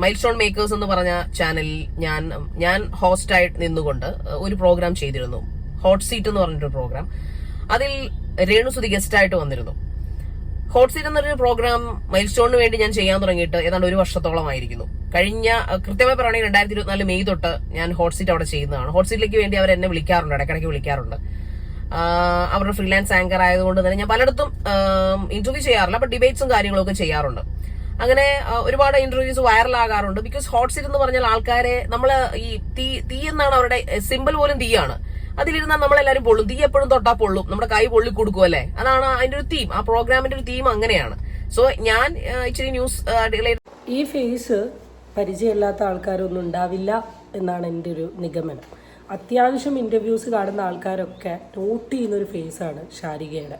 Mile stone makers എന്ന് പറഞ്ഞ ചാനലിൽ ഞാൻ ഹോസ്റ്റായിട്ട് നിന്നുകൊണ്ട് ഒരു പ്രോഗ്രാം ചെയ്തിരുന്നു. ഹോട്ട് സീറ്റ് എന്ന് പറഞ്ഞൊരു പ്രോഗ്രാം. അതിൽ രേണുസുതി ഗസ്റ്റായിട്ട് വന്നിരുന്നു. ഹോട്ട് സീറ്റ് എന്നൊരു പ്രോഗ്രാം മൈൽ സ്റ്റോണിന് വേണ്ടി ഞാൻ ചെയ്യാൻ തുടങ്ങിയിട്ട് ഏതാണ്ട് 1 വർഷത്തോളമായിരിക്കുന്നു. കഴിഞ്ഞ കൃത്യമായി പറയുകയാണെങ്കിൽ 2024 മെയ് തൊട്ട് ഞാൻ ഹോട്ട് സീറ്റ് അവിടെ ചെയ്യുന്നതാണ്. ഹോട്ട് സീറ്റിലേക്ക് വേണ്ടി അവർ എന്നെ വിളിക്കാറുണ്ട്, ഇടയ്ക്കിടയ്ക്ക് വിളിക്കാറുണ്ട്. അവരുടെ ഫ്രീലാൻസ് ആങ്കർ ആയതുകൊണ്ട് തന്നെ ഞാൻ പലയിടത്തും ഇന്റർവ്യൂ ചെയ്യാറില്ല, അപ്പൊ ഡിബേറ്റ്സും കാര്യങ്ങളൊക്കെ ചെയ്യാറുണ്ട്. അങ്ങനെ ഒരുപാട് ഇന്റർവ്യൂസ് വൈറലാകാറുണ്ട്. ബിക്കോസ് ഹോട്ട് സീറ്റ് എന്ന് പറഞ്ഞാൽ ആൾക്കാരെ നമ്മള് ഈ തീ എന്നാണ് അവരുടെ സിമ്പിൾ പോലും തീയാണ്. അതിലിരുന്നാൽ നമ്മളെല്ലാരും പൊള്ളും. തീ എപ്പോഴും തൊട്ടാ പൊള്ളും, നമ്മുടെ കൈ പൊള്ളി കൊടുക്കും അല്ലെ. അതാണ് അതിന്റെ ഒരു തീം, ആ പ്രോഗ്രാമിന്റെ ഒരു തീം അങ്ങനെയാണ്. സോ ഞാൻ ഇച്ചിരി ന്യൂസ് ഈ ഫേസ് പരിചയമില്ലാത്ത ആൾക്കാരൊന്നും ഉണ്ടാവില്ല എന്നാണ് എൻ്റെ ഒരു നിഗമനം. അത്യാവശ്യം ഇന്റർവ്യൂസ് കാണുന്ന ആൾക്കാരൊക്കെ നോട്ട് ചെയ്യുന്നൊരു ഫേസാണ് ശാരികയുടെ.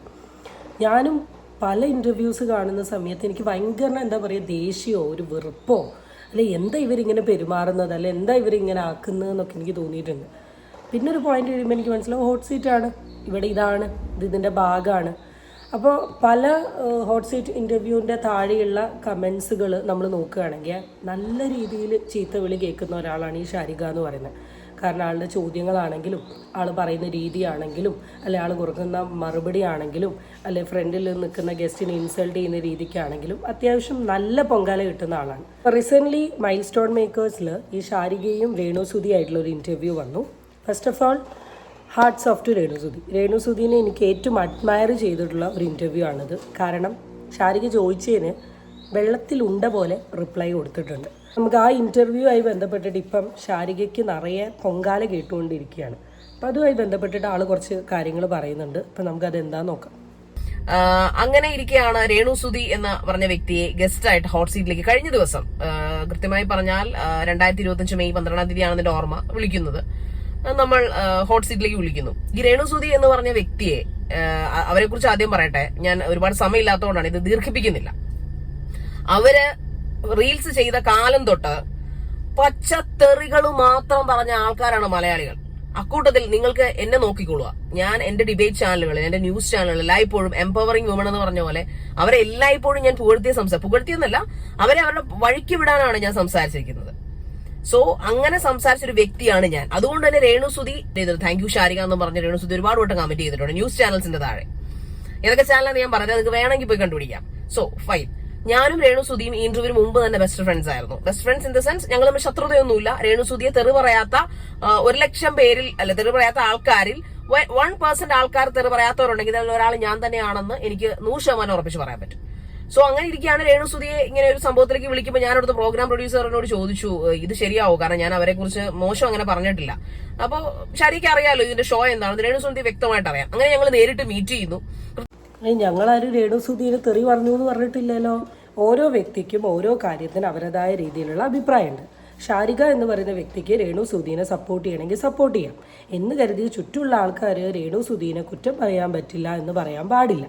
ഞാനും പല ഇന്റർവ്യൂസ് കാണുന്ന സമയത്ത് എനിക്ക് ഭയങ്കര എന്താ പറയുക, ദേഷ്യമോ ഒരു വെറുപ്പോ അല്ലെ എന്താ ഇവരിങ്ങനെ പെരുമാറുന്നത്, അല്ലെ എന്താ ഇവരിങ്ങനെ ആക്കുന്നതെന്നൊക്കെ എനിക്ക് തോന്നിയിട്ടുണ്ട്. പിന്നെ ഒരു പോയിന്റ് കഴിയുമ്പോൾ എനിക്ക് മനസ്സിലാവും ഹോട്ട് സീറ്റാണ്, ഇവിടെ ഇതാണ്, ഇതിൻ്റെ ഭാഗമാണ്. അപ്പോൾ പല ഹോട്ട് സീറ്റ് ഇൻ്റർവ്യൂവിൻ്റെ താഴെയുള്ള കമൻസുകൾ നമ്മൾ നോക്കുകയാണെങ്കിൽ നല്ല രീതിയിൽ ചീത്തവിളി കേൾക്കുന്ന ഒരാളാണ് ഈ ശാരിക എന്ന് പറയുന്നത്. കാരണം ആളുടെ ചോദ്യങ്ങളാണെങ്കിലും ആൾ പറയുന്ന രീതിയാണെങ്കിലും അല്ലെ ആൾ കൊടുക്കുന്ന മറുപടി ആണെങ്കിലും അല്ലെ ഫ്രണ്ടിൽ നിൽക്കുന്ന ഗസ്റ്റിനെ ഇൻസൾട്ട് ചെയ്യുന്ന രീതിക്കാണെങ്കിലും അത്യാവശ്യം നല്ല പൊങ്കാല കിട്ടുന്ന ആളാണ്. റീസെൻ്റ്ലി മൈൽ സ്റ്റോൺ മേക്കേഴ്സിൽ ഈ ശാരികയും രേണുസുതി ആയിട്ടുള്ള ഒരു ഇൻ്റർവ്യൂ വന്നു. First of all hearts off to Renusudhi. രേണുസുതിനെ എനിക്ക് ഏറ്റവും അഡ്മയർ ചെയ്തിട്ടുള്ള ഒരു ഇൻ്റർവ്യൂ ആണിത്. കാരണം ശാരിക ചോദിച്ചതിന് വെള്ളത്തിലുണ്ട പോലെ റിപ്ലൈ കൊടുത്തിട്ടുണ്ട്. നമുക്ക് ആ ഇൻ്റർവ്യൂ ആയി ബന്ധപ്പെട്ടിട്ട് ഇപ്പം ശാരികയ്ക്ക് നിറയെ പൊങ്കാല കേട്ടുകൊണ്ടിരിക്കുകയാണ്. അപ്പം അതുമായി ബന്ധപ്പെട്ടിട്ട് ആൾ കുറച്ച് കാര്യങ്ങൾ പറയുന്നുണ്ട്. അപ്പം നമുക്കത് എന്താന്ന് നോക്കാം. അങ്ങനെ ഇരിക്കുകയാണ് രേണുസുതി എന്ന് പറഞ്ഞ വ്യക്തിയെ ഗസ്റ്റായിട്ട് ഹോട്ട് സീറ്റിലേക്ക് കഴിഞ്ഞ ദിവസം, കൃത്യമായി പറഞ്ഞാൽ 2025 മെയ് 12-ാം തീയതിയാണ് എന്റെ ഓർമ്മ, വിളിക്കുന്നത്. നമ്മൾ ഹോട്ട് സീറ്റിലേക്ക് വിളിക്കുന്നു. ഈ രേണുസുതി എന്ന് പറഞ്ഞ വ്യക്തിയെ, അവരെ കുറിച്ച് ആദ്യം പറയട്ടെ. ഞാൻ ഒരുപാട് സമയമില്ലാത്തതുകൊണ്ടാണ് ഇത് ദീർഘിപ്പിക്കുന്നില്ല. അവര് റീൽസ് ചെയ്ത കാലം തൊട്ട് പച്ചത്തെറികൾ മാത്രം പറഞ്ഞ ആൾക്കാരാണ് മലയാളികൾ. അക്കൂട്ടത്തിൽ നിങ്ങൾക്ക് എന്നെ നോക്കിക്കൊള്ളുക. ഞാൻ എന്റെ ഡിബേറ്റ് ചാനലുകളിൽ, എന്റെ ന്യൂസ് ചാനലുകളിൽ എല്ലായ്പ്പോഴും എംപവറിംഗ് വുമൺ എന്ന് പറഞ്ഞ പോലെ അവരെ എല്ലായ്പ്പോഴും ഞാൻ പുകഴ്ത്തിയെന്നല്ല, അവരെ അവരുടെ വഴിക്ക് വിടാനാണ് ഞാൻ സംസാരിച്ചിരിക്കുന്നത്. സോ അങ്ങനെ സംസാരിച്ചൊരു വ്യക്തിയാണ് ഞാൻ. അതുകൊണ്ട് തന്നെ രേണുസുതി താങ്ക് യു ശാരിക എന്ന് പറഞ്ഞ രേണുസുതി ഒരുപാട് വട്ടം കമന്റ് ചെയ്തിട്ടുണ്ട് ന്യൂസ് ചാനൽസിന്റെ താഴെ. ഏതൊക്കെ ചാനലാണ് ഞാൻ പറഞ്ഞത്, നിങ്ങൾക്ക് വേണമെങ്കിൽ പോയി കണ്ടുപിടിക്കാം. So fine. ഞാനും രേണുസുതിയും ഈ ഇന്റർവ്യൂവിന് മുമ്പ് തന്നെ ബെസ്റ്റ് ഫ്രണ്ട്സ് ആയിരുന്നു. Best friends in the sense ഞങ്ങൾ തമ്മിൽ ശത്രുതയൊന്നുമില്ല. രേണുസുതിയെ തെറി പറയാത്ത 1,00,000 പേരിൽ അല്ലെ തെറി പറയാത്ത ആൾക്കാരിൽ 1% ആൾക്കാർ തെറി പറയാത്തവരുണ്ടെങ്കിൽ അതിൽ ഒരാൾ ഞാൻ തന്നെയാണെന്ന് എനിക്ക് 100% ഉറപ്പിച്ച് പറയാൻ പറ്റും. സോ അങ്ങനെ ഇരിക്കുകയാണ് രേണുസുതിയെ ഇങ്ങനെ ഒരു സംഭവത്തിലേക്ക് വിളിക്കുമ്പോൾ ഞാൻ അവിടുത്തെ പ്രോഗ്രാം പ്രൊഡ്യൂസറിനോട് ചോദിച്ചു ഇത് ശരിയാവോ, കാരണം ഞാൻ അവരെ കുറിച്ച് മോശം അങ്ങനെ പറഞ്ഞിട്ടില്ല. അപ്പോൾ ശരിക്കും അറിയാലോ ഇതിന്റെ ഷോ എന്താണെന്ന് രേണുസുതി വ്യക്തമായിട്ട് അറിയാം. അങ്ങനെ ഞങ്ങൾ നേരിട്ട് മീറ്റ് ചെയ്യുന്നു. ഞങ്ങളാരും രേണുസുതിയെ തെറി പറഞ്ഞു എന്ന് പറഞ്ഞിട്ടില്ലല്ലോ. ഓരോ വ്യക്തിക്കും ഓരോ കാര്യത്തിന് അവരുടേതായ രീതിയിലുള്ള അഭിപ്രായമുണ്ട്. ശാരിക എന്ന് പറയുന്ന വ്യക്തിക്ക് രേണുസുതിനെ സപ്പോർട്ട് ചെയ്യണമെങ്കിൽ സപ്പോർട്ട് ചെയ്യാം എന്ന് കരുതി ചുറ്റുമുള്ള ആൾക്കാർ രേണുസുതിനെ കുറ്റം പറയാൻ പറ്റില്ല എന്ന് പറയാൻ പാടില്ല.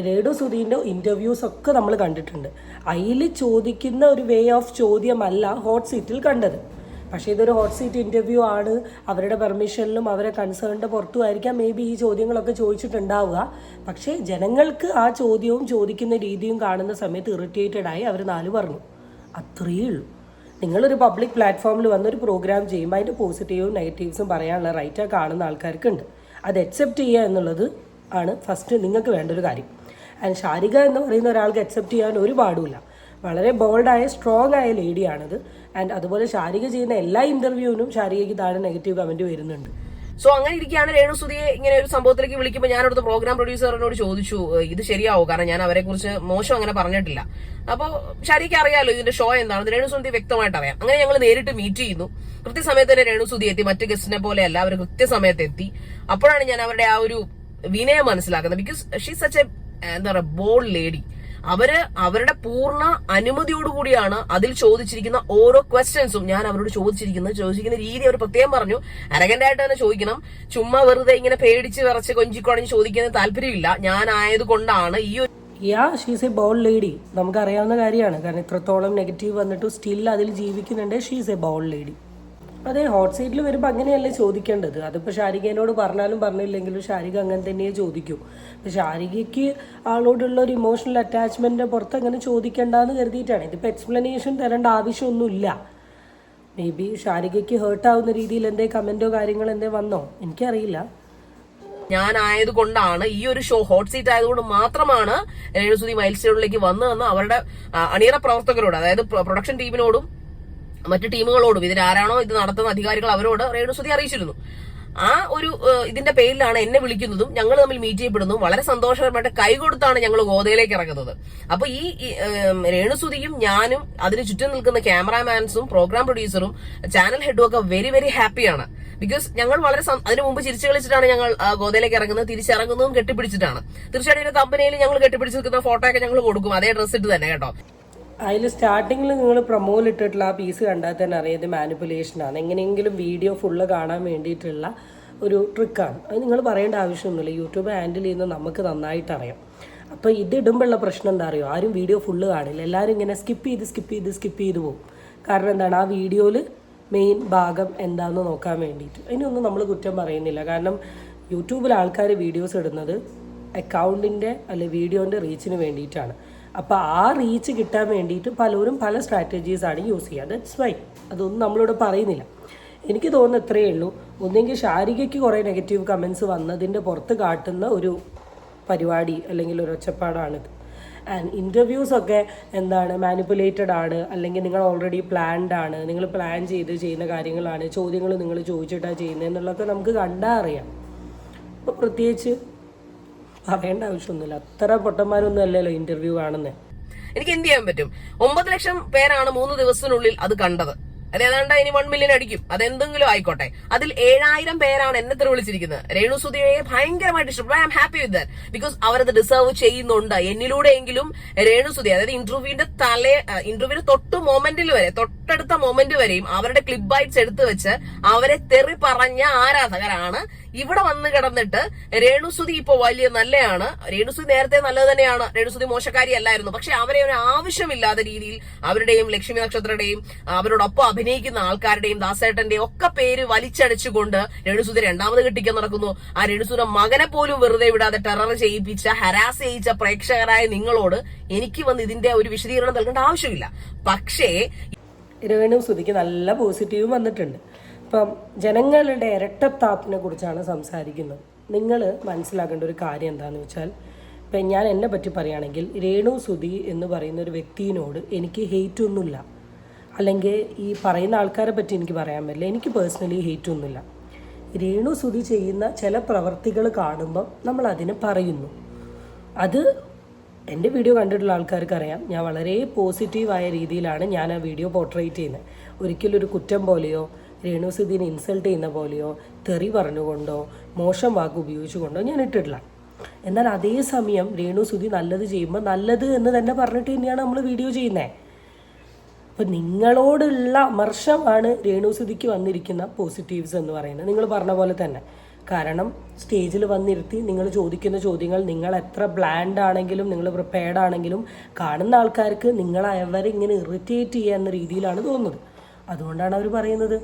രേണുസുതിൻ്റെ ഇൻ്റർവ്യൂസ് ഒക്കെ നമ്മൾ കണ്ടിട്ടുണ്ട്. അതിൽ ചോദിക്കുന്ന ഒരു വേ ഓഫ് ചോദ്യമല്ല ഹോട്ട് സീറ്റിൽ കണ്ടത്. പക്ഷേ ഇതൊരു ഹോട്ട് സീറ്റ് ഇൻ്റർവ്യൂ ആണ്. അവരുടെ പെർമിഷനിലും അവരെ കൺസേണിൻ്റെ പുറത്തുമായിരിക്കാം മേ ബി ഈ ചോദ്യങ്ങളൊക്കെ ചോദിച്ചിട്ടുണ്ടാവുക. പക്ഷേ ജനങ്ങൾക്ക് ആ ചോദ്യവും ചോദിക്കുന്ന രീതിയും കാണുന്ന സമയത്ത് ഇറിറ്റേറ്റഡ് ആയി അവർ 4 പറഞ്ഞു. അത്രയേ ഉള്ളൂ. നിങ്ങളൊരു പബ്ലിക് പ്ലാറ്റ്ഫോമിൽ വന്നൊരു പ്രോഗ്രാം ചെയ്യുമ്പോൾ അതിൻ്റെ പോസിറ്റീവും നെഗറ്റീവ്സും പറയാനുള്ള റൈറ്റ് കാണുന്ന ആൾക്കാർക്കുണ്ട്. അത് അക്സെപ്റ്റ് ചെയ്യുക എന്നുള്ളത് ആണ് ഫസ്റ്റ് നിങ്ങൾക്ക് വേണ്ട ഒരു കാര്യം. ആൻഡ് ശാരിക എന്ന് പറയുന്ന ഒരാൾക്ക് അക്സെപ്റ്റ് ചെയ്യാൻ ഒരു പാടുമില്ല. വളരെ ബോൾഡായ സ്ട്രോങ് ആയ ലേഡിയാണത്. ആൻഡ് അതുപോലെ ശാരിക ചെയ്യുന്ന എല്ലാ ഇന്റർവ്യൂവിനും ശാരികയ്ക്ക് താഴെ നെഗറ്റീവ് കമന്റ് വരുന്നുണ്ട്. സോ അങ്ങനെ ഇരിക്കുകയാണ് രേണുസുതിയെ ഇങ്ങനെ ഒരു സംഭവത്തിലേക്ക് വിളിക്കുമ്പോൾ ഞാൻ അവിടുത്തെ പ്രോഗ്രാം പ്രൊഡ്യൂസറിനോട് ചോദിച്ചു ഇത് ശരിയാവോ, കാരണം ഞാൻ അവരെ കുറിച്ച് മോശം അങ്ങനെ പറഞ്ഞിട്ടില്ല. അപ്പോൾ ശാരികയ്ക്ക് അറിയാലോ ഇതിന്റെ ഷോ എന്താണെന്ന് രേണുസുതി വ്യക്തമായിട്ട് അറിയാം. അങ്ങനെ ഞങ്ങൾ നേരിട്ട് മീറ്റ് ചെയ്യുന്നു. കൃത്യസമയത്ത് തന്നെ രേണുസുതി എത്തി. മറ്റു ഗസ്റ്റിനെ പോലെയല്ല, അവർ കൃത്യസമയത്ത് എത്തി. അപ്പോഴാണ് ഞാൻ അവരുടെ ആ ഒരു വിനയം മനസ്സിലാക്കുന്നത്. ബിക്കോസ് ഷീ സച്ച് എ എന്താ പറയുക ബോൾഡ് ലേഡി. അവരുടെ പൂർണ്ണ അനുമതിയോടുകൂടിയാണ് അതിൽ ചോദിച്ചിരിക്കുന്ന ഓരോ ക്വസ്റ്റ്യൻസും ഞാൻ അവരോട് ചോദിച്ചിരിക്കുന്ന രീതി അവർ പ്രത്യേകം പറഞ്ഞു. അരഗന്റ് ആയിട്ട് തന്നെ ചോദിക്കണം. ചുമ്മാ വെറുതെ ഇങ്ങനെ പേടിച്ച് വിറച്ച് കൊഞ്ചിക്കൊടഞ്ഞ് ചോദിക്കുന്ന താല്പര്യമില്ല. ഞാൻ ആയതുകൊണ്ടാണ് ഈ ഒരു ഷീസ് എ ബോൾഡ് ലേഡി. നമുക്കറിയാവുന്ന കാര്യമാണ്. കാരണം ഇത്രത്തോളം നെഗറ്റീവ് വന്നിട്ട് സ്റ്റിൽ അതിൽ ജീവിക്കുന്നുണ്ട്. She's A bold lady. അതെ, ഹോട്ട് സീറ്റിൽ വരുമ്പോൾ അങ്ങനെയല്ലേ ചോദിക്കേണ്ടത്. അതിപ്പോൾ ഷാരികേനോട് പറഞ്ഞാലും പറഞ്ഞില്ലെങ്കിലും ഷാരിക അങ്ങനെ തന്നെയേ ചോദിക്കൂ. അപ്പോൾ ഷാരികയ്ക്ക് ആളോടുള്ള ഒരു ഇമോഷണൽ അറ്റാച്ച്മെൻറ്റിൻ്റെ പുറത്ത് അങ്ങനെ ചോദിക്കേണ്ടെന്ന് കരുതിയിട്ടാണ്. ഇതിപ്പോൾ എക്സ്പ്ലനേഷൻ തരേണ്ട ആവശ്യമൊന്നുമില്ല. മേ ബി ഷാരികയ്ക്ക് ഹേർട്ടാവുന്ന രീതിയിൽ എന്തേ കമൻറ്റോ കാര്യങ്ങളോ എന്തേ വന്നോ എനിക്കറിയില്ല. ഞാനായത് കൊണ്ടാണ് ഈ ഒരു ഷോ ഹോട്ട് സീറ്റ് ആയതുകൊണ്ട് മാത്രമാണ് രേണുസുതി മൈൽ സ്റ്റോണിലേക്ക് വന്നതെന്ന് അവരുടെ അണിയറ പ്രവർത്തകരോട്, അതായത് പ്രൊഡക്ഷൻ ടീമിനോടും മറ്റു ടീമുകളോടും ഇതിലാരാണോ ഇത് നടത്തുന്ന അധികാരികൾ അവരോട് രേണുസുതി അറിയിച്ചിരുന്നു. ആ ഒരു ഇതിന്റെ പേരിലാണ് എന്നെ വിളിക്കുന്നതും ഞങ്ങൾ തമ്മിൽ മീറ്റ് ചെയ്യപ്പെടുന്നതും. വളരെ സന്തോഷകരമായിട്ട് കൈകൊടുത്താണ് ഞങ്ങൾ ഗോതയിലേക്ക് ഇറങ്ങുന്നത്. അപ്പൊ ഈ രേണുസുതിയും ഞാനും അതിന് ചുറ്റും നിൽക്കുന്ന ക്യാമറാമാൻസും പ്രോഗ്രാം പ്രൊഡ്യൂസറും ചാനൽ ഹെഡും ഒക്കെ വെരി വെരി ഹാപ്പിയാണ്. ബിക്കോസ് ഞങ്ങൾ വളരെ അതിനു മുമ്പ് ചിരിച്ചു കളിച്ചിട്ടാണ് ഞങ്ങൾ ഗോതയിലേക്ക് ഇറങ്ങുന്നത്. തിരിച്ചിറങ്ങുന്നതും കെട്ടിപ്പിടിച്ചിട്ടാണ്. തീർച്ചയായിട്ടും ഇതിന്റെ കമ്പനിയിൽ ഞങ്ങൾ കെട്ടിപ്പിടിച്ച് നിൽക്കുന്ന ഫോട്ടോ ഒക്കെ ഞങ്ങൾ കൊടുക്കും, അതേ ഡ്രസ് ഇട്ട് തന്നെ കേട്ടോ. അതിൽ സ്റ്റാർട്ടിങ്ങിൽ നിങ്ങൾ പ്രൊമോയിൽ ഇട്ടിട്ടുള്ള ആ പീസ് കണ്ടാൽ തന്നെ അറിയാം മാനിപ്പുലേഷനാണ്. എങ്ങനെയെങ്കിലും വീഡിയോ ഫുള്ള് കാണാൻ വേണ്ടിയിട്ടുള്ള ഒരു ട്രിക്കാണ്. അത് നിങ്ങൾ പറയേണ്ട ആവശ്യമൊന്നുമില്ല. യൂട്യൂബ് ഹാൻഡിൽ ചെയ്യുന്നത് നമുക്ക് നന്നായിട്ട് അറിയാം. അപ്പോൾ ഇതിടുമ്പോഴുള്ള പ്രശ്നം എന്താ അറിയോ, ആരും വീഡിയോ ഫുള്ള് കാണില്ല. എല്ലാവരും ഇങ്ങനെ സ്കിപ്പ് ചെയ്ത് പോകും. കാരണം എന്താണ്, ആ വീഡിയോയിൽ മെയിൻ ഭാഗം എന്താണെന്ന് നോക്കാൻ വേണ്ടിയിട്ട്. അതിനൊന്നും നമ്മൾ കുറ്റം പറയുന്നില്ല. കാരണം യൂട്യൂബിൽ ആൾക്കാർ വീഡിയോസ് ഇടുന്നത് അക്കൗണ്ടിൻ്റെ അല്ലെ വീഡിയോൻ്റെ റീച്ചിന് വേണ്ടിയിട്ടാണ്. അപ്പോൾ ആ റീച്ച് കിട്ടാൻ വേണ്ടിയിട്ട് പലരും പല സ്ട്രാറ്റജീസാണ് യൂസ് ചെയ്യുക. That's why. അതൊന്നും നമ്മളിവിടെ പറയുന്നില്ല. എനിക്ക് തോന്നുന്നു ഇത്രയേ ഉള്ളൂ. ഒന്നെങ്കിൽ ഷാരികയ്ക്ക് കുറേ നെഗറ്റീവ് കമൻസ് വന്നതിൻ്റെ പുറത്ത് കാട്ടുന്ന ഒരു പരിപാടി അല്ലെങ്കിൽ ഒരു ഒച്ചപ്പാടാണിത്. ആൻഡ് ഇൻ്റർവ്യൂസൊക്കെ എന്താണ് മാനിപ്പുലേറ്റഡ് ആണ്, അല്ലെങ്കിൽ നിങ്ങൾ ഓൾറെഡി പ്ലാൻഡ് ആണ്, നിങ്ങൾ പ്ലാൻ ചെയ്ത് ചെയ്യുന്ന കാര്യങ്ങളാണ്, ചോദ്യങ്ങൾ നിങ്ങൾ ചോദിച്ചിട്ടാണ് ചെയ്യുന്നത് എന്നുള്ളതൊക്കെ നമുക്ക് കണ്ടാൽ അറിയാം. അപ്പോൾ പ്രത്യേകിച്ച് പറയേണ്ട ആവശ്യമൊന്നുമില്ല. അത്ര പൊട്ടന്മാരൊന്നും അല്ലല്ലോ ഇന്റർവ്യൂ കാണുന്നത്. എനിക്ക് എന്ത് ചെയ്യാൻ പറ്റും? 9 ലക്ഷം പേരാണ് 3 ദിവസത്തിനുള്ളിൽ അത് കണ്ടത്. അത് ഏതാണ്ട് ഇനി 1 മില്യൺ അടിക്കും, അതെന്തെങ്കിലും ആയിക്കോട്ടെ. അതിൽ 7000 പേരാണ് എന്നെ തെറി വിളിച്ചിരിക്കുന്നത്. രേണുസുതിയെ ഭയങ്കരമായിട്ട് ഇഷ്ടപ്പെട്ടു. I am happy with that. Because അവരത് ഡിസേർവ് ചെയ്യുന്നുണ്ട്. എന്നിലൂടെയെങ്കിലും രേണുസുതി, അതായത് ഇന്റർവ്യൂവിന്റെ തൊട്ടടുത്ത മൊമെന്റ് വരെയും അവരുടെ ക്ലിപ്പ് ബൈറ്റ്സ് എടുത്തു വെച്ച് അവരെ തെറി പറഞ്ഞ ആരാധകരാണ് ഇവിടെ വന്ന് കിടന്നിട്ട് രേണുസുതി ഇപ്പൊ വലിയ നല്ലതാണ്, രേണുസുതി നേരത്തെ നല്ലത് തന്നെയാണ്, രേണുസുതി മോശക്കാരി അല്ലായിരുന്നു, പക്ഷെ അവരെ ഒരു ആവശ്യമില്ലാത്ത രീതിയിൽ അവരുടെയും ലക്ഷ്മി നക്ഷത്രയുടെയും അവരോടൊപ്പം അഭിനയിക്കുന്ന ആൾക്കാരുടെയും ദാസേട്ടന്റെയും ഒക്കെ പേര് വലിച്ചടിച്ചുകൊണ്ട് രേണുസുതി 2ാമത് കെട്ടിക്കാൻ നടക്കുന്നു. ആ രേണുസുതിയുടെ മകനെ പോലും വെറുതെ വിടാതെ ടെറർ ചെയ്യിപ്പിച്ച, ഹരാസ് ചെയ്യിച്ച പ്രേക്ഷകരായ നിങ്ങളോട് എനിക്ക് വന്ന് ഇതിന്റെ ഒരു വിശദീകരണം നൽകേണ്ട ആവശ്യമില്ല. പക്ഷേ രേണുസുതിക്ക് നല്ല പോസിറ്റീവ് വന്നിട്ടുണ്ട്. ഇപ്പം ജനങ്ങളുടെ ഇരട്ടത്താപ്പിനെ കുറിച്ചാണ് സംസാരിക്കുന്നത്. നിങ്ങൾ മനസ്സിലാക്കേണ്ട ഒരു കാര്യം എന്താണെന്ന് വെച്ചാൽ, ഇപ്പം ഞാൻ എന്നെ പറ്റി പറയുകയാണെങ്കിൽ രേണുസുതി എന്ന് പറയുന്ന ഒരു വ്യക്തിയോട് എനിക്ക് ഹെയ്റ്റ് ഒന്നുമില്ല. അല്ലെങ്കിൽ ഈ പറയുന്ന ആൾക്കാരെ പറ്റി എനിക്ക് പറയാൻ പറ്റില്ല. എനിക്ക് പേഴ്സണലി ഹെയ്റ്റ് ഒന്നുമില്ല. രേണുസുതി ചെയ്യുന്ന ചില പ്രവർത്തികൾ കാണുമ്പം നമ്മൾ അതിന് പറയുന്നു. അത് എൻ്റെ വീഡിയോ കണ്ടിട്ടുള്ള ആൾക്കാർക്ക് അറിയാം. ഞാൻ വളരെ പോസിറ്റീവായ രീതിയിലാണ് ഞാൻ ആ വീഡിയോ പോർട്രേറ്റ് ചെയ്യുന്നത്. ഒരിക്കലും ഒരു കുറ്റം പോലെയോ രേണുസുതിനെ ഇൻസൾട്ട് ചെയ്യുന്ന പോലെയോ തെറി പറഞ്ഞുകൊണ്ടോ മോശം വാക്ക് ഉപയോഗിച്ചുകൊണ്ടോ ഞാൻ ഇട്ടിട്ടില്ല. എന്നാൽ അതേസമയം രേണുസുതി നല്ലത് ചെയ്യുമ്പോൾ നല്ലത് എന്ന് തന്നെ പറഞ്ഞിട്ട് തന്നെയാണ് നമ്മൾ വീഡിയോ ചെയ്യുന്നത്. അപ്പോൾ നിങ്ങളോടുള്ള അമർഷമാണ് രേണുസുതിക്ക് വന്നിരിക്കുന്ന പോസിറ്റീവ്സ് എന്ന് പറയുന്നത്. നിങ്ങൾ പറഞ്ഞ പോലെ തന്നെ. കാരണം സ്റ്റേജിൽ വന്നിരുത്തി നിങ്ങൾ ചോദിക്കുന്ന ചോദ്യങ്ങൾ, നിങ്ങൾ എത്ര ബ്ലാൻഡ് ആണെങ്കിലും നിങ്ങൾ പ്രിപ്പയർഡ് ആണെങ്കിലും കാണുന്ന ആൾക്കാർക്ക് നിങ്ങളവരെ ഇങ്ങനെ ഇറിറ്റേറ്റ് ചെയ്യാവുന്ന രീതിയിലാണ് തോന്നുന്നത്. അതുകൊണ്ടാണ് അവർ പറയുന്നത്.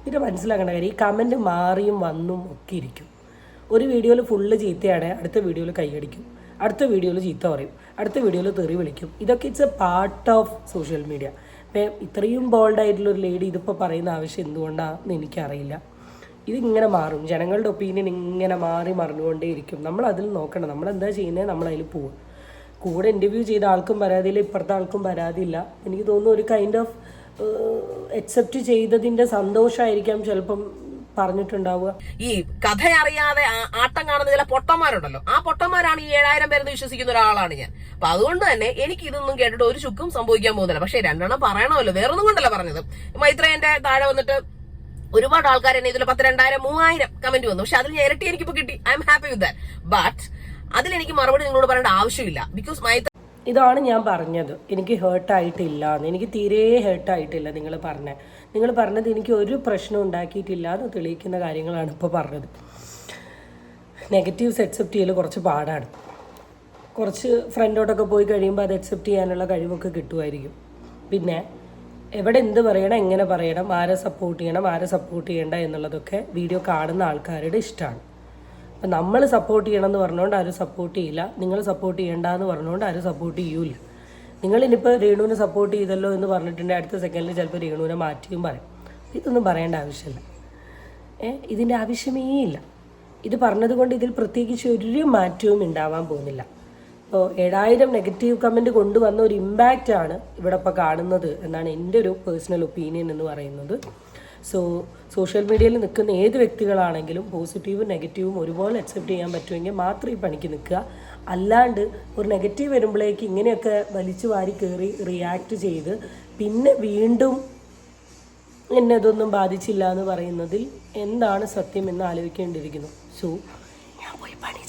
ഇത് മനസ്സിലാക്കേണ്ട കാര്യം, ഈ കമൻറ്റ് മാറിയും വന്നും ഒക്കെ ഇരിക്കും. ഒരു വീഡിയോയിൽ ഫുള്ള് ചീത്തയാണ്, അടുത്ത വീഡിയോയിൽ കൈയടിക്കും, അടുത്ത വീഡിയോയിൽ ചീത്ത പറയും, അടുത്ത വീഡിയോയിൽ തെറി വിളിക്കും. ഇതൊക്കെ it's A part of social media. ഇപ്പം ഇത്രയും ബോൾഡായിട്ടുള്ളൊരു ലേഡി ഇതിപ്പോൾ പറയുന്ന ആവശ്യം എന്തുകൊണ്ടാണെന്ന് എനിക്കറിയില്ല. ഇതിങ്ങനെ മാറും. ജനങ്ങളുടെ ഒപ്പീനിയൻ ഇങ്ങനെ മാറി മറിഞ്ഞുകൊണ്ടേയിരിക്കും. നമ്മൾ അതിൽ നോക്കണം. നമ്മളെന്താ ചെയ്യുന്നത്, നമ്മളതിൽ പോവും. കൂടെ ഇൻ്റർവ്യൂ ചെയ്ത ആൾക്കും പരാതിയില്ല, ഇപ്പുറത്തെ ആൾക്കും പരാതിയില്ല. എനിക്ക് തോന്നുന്നു ഒരു കൈൻഡ് ഓഫ് അക്സെപ്റ്റ് ചെയ്തതിൻ്റെ സന്തോഷമായിരിക്കാം ചിലപ്പം പറഞ്ഞിട്ടുണ്ടാവുക. ഈ കഥ അറിയാതെ ആട്ടം കാണുന്ന ചില പൊട്ടന്മാരുണ്ടല്ലോ, ആ പൊട്ടന്മാരാണ് ഈ 7000 പേരെന്ന് വിശ്വസിക്കുന്ന ഒരാളാണ് ഞാൻ. അപ്പൊ അതുകൊണ്ട് തന്നെ എനിക്ക് ഇതൊന്നും കേട്ടിട്ട് ഒരു ചുക്കും സംഭവിക്കാൻ പോകുന്നില്ല. പക്ഷെ 2 എണ്ണം പറയണമല്ലോ, വേറൊന്നും കൊണ്ടല്ല പറഞ്ഞത്. മൈത്രേന്റെ താഴെ വന്നിട്ട് ഒരുപാട് ആൾക്കാർ എന്നെ ഇതിൽ 10, 2000, 3000 കമന്റ് വന്നു. പക്ഷെ അതിൽ ഇരട്ടി എനിക്കിപ്പോ കിട്ടി. I am happy with that. But അതിലെനിക്ക് മറുപടി നിങ്ങളോട് പറയേണ്ട ആവശ്യമില്ല. ബിക്കോസ് ഇതാണ് ഞാൻ പറഞ്ഞത്. എനിക്ക് ഹേർട്ടായിട്ടില്ല എന്ന്. എനിക്ക് തീരെ ഹേർട്ടായിട്ടില്ല. നിങ്ങൾ പറഞ്ഞത് എനിക്ക് ഒരു പ്രശ്നം ഉണ്ടാക്കിയിട്ടില്ല എന്ന് തെളിയിക്കുന്ന കാര്യങ്ങളാണ് ഇപ്പോൾ പറഞ്ഞത്. നെഗറ്റീവ്സ് അക്സെപ്റ്റ് ചെയ്യൽ കുറച്ച് പാടാണ്. കുറച്ച് ഫ്രണ്ടോട്ടൊക്കെ പോയി കഴിയുമ്പോൾ അത് അക്സെപ്റ്റ് ചെയ്യാനുള്ള കഴിവൊക്കെ കിട്ടുമായിരിക്കും. പിന്നെ എവിടെ എന്ത് പറയണം, എങ്ങനെ പറയണം, ആരെ സപ്പോർട്ട് ചെയ്യണം, ആരെ സപ്പോർട്ട് ചെയ്യേണ്ട എന്നുള്ളതൊക്കെ വീഡിയോ കാണുന്ന ആൾക്കാരുടെ ഇഷ്ടമാണ്. അപ്പം നമ്മൾ സപ്പോർട്ട് ചെയ്യണം എന്ന് പറഞ്ഞുകൊണ്ട് ആരും സപ്പോർട്ട് ചെയ്യില്ല, നിങ്ങൾ സപ്പോർട്ട് ചെയ്യേണ്ട എന്ന് പറഞ്ഞുകൊണ്ട് ആരും സപ്പോർട്ട് ചെയ്യൂല. നിങ്ങളിനിപ്പോൾ രേണുവിനെ സപ്പോർട്ട് ചെയ്തല്ലോ എന്ന് പറഞ്ഞിട്ടുണ്ടെങ്കിൽ അടുത്ത സെക്കൻഡിൽ ചിലപ്പോൾ രേണുവിനെ മാറ്റിയും പറയും. ഇതൊന്നും പറയേണ്ട ആവശ്യമില്ല, ഇതിൻ്റെ ആവശ്യമേ ഇല്ല. ഇത് പറഞ്ഞതുകൊണ്ട് ഇതിൽ പ്രത്യേകിച്ച് ഒരു മാറ്റവും ഉണ്ടാവാൻ പോകുന്നില്ല. അപ്പോൾ 7000 നെഗറ്റീവ് കമൻറ്റ് കൊണ്ടുവന്ന ഒരു ഇമ്പാക്റ്റാണ് ഇവിടെ ഇപ്പോൾ കാണുന്നത് എന്നാണ് എൻ്റെ ഒരു പേഴ്സണൽ ഒപ്പീനിയൻ എന്ന് പറയുന്നത്. സോഷ്യൽ മീഡിയയിൽ നിൽക്കുന്ന ഏത് വ്യക്തികളാണെങ്കിലും പോസിറ്റീവും നെഗറ്റീവും ഒരുപോലെ അക്സെപ്റ്റ് ചെയ്യാൻ പറ്റുമെങ്കിൽ മാത്രം ഈ പണിക്ക് നിൽക്കുക. അല്ലാണ്ട് ഒരു നെഗറ്റീവ് വരുമ്പോഴേക്ക് ഇങ്ങനെയൊക്കെ വലിച്ചു വാരി കയറി റിയാക്ട് ചെയ്ത് പിന്നെ വീണ്ടും എന്നെ ഇതൊന്നും ബാധിച്ചില്ല എന്ന് പറയുന്നതിൽ എന്താണ് സത്യം എന്ന് ആലോചിക്കേണ്ടിയിരിക്കുന്നു. ഞാൻ പോയി പണി